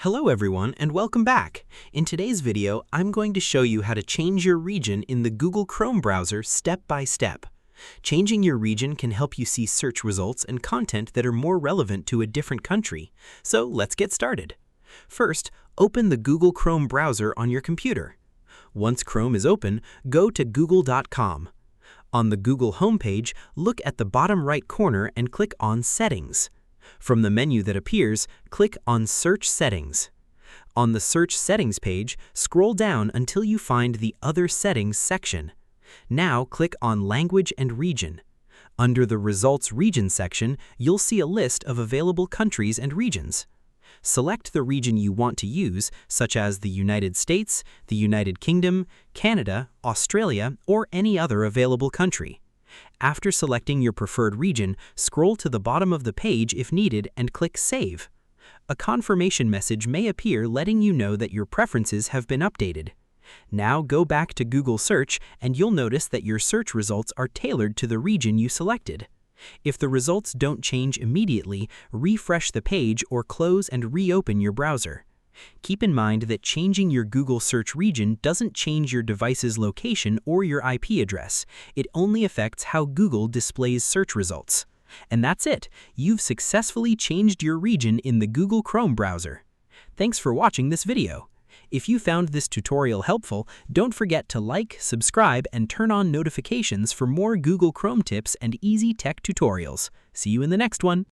Hello everyone and welcome back. In today's video, I'm going to show you how to change your region in the Google Chrome browser step by step. Changing your region can help you see search results and content that are more relevant to a different country. So let's get started. First, open the Google Chrome browser on your computer. Once Chrome is open, go to google.com. On the Google homepage, look at the bottom right corner and click on Settings. From the menu that appears, click on Search Settings. On the Search Settings page, scroll down until you find the Other Settings section. Now click on Language and Region. Under the Results Region section, you'll see a list of available countries and regions. Select the region you want to use, such as the United States, the United Kingdom, Canada, Australia, or any other available country. After selecting your preferred region, scroll to the bottom of the page if needed and click Save. A confirmation message may appear letting you know that your preferences have been updated. Now go back to Google Search and you'll notice that your search results are tailored to the region you selected. If the results don't change immediately, refresh the page or close and reopen your browser. Keep in mind that changing your Google search region doesn't change your device's location or your IP address. It only affects how Google displays search results. And that's it. You've successfully changed your region in the Google Chrome browser. Thanks for watching this video. If you found this tutorial helpful, don't forget to like, subscribe, and turn on notifications for more Google Chrome tips and easy tech tutorials. See you in the next one.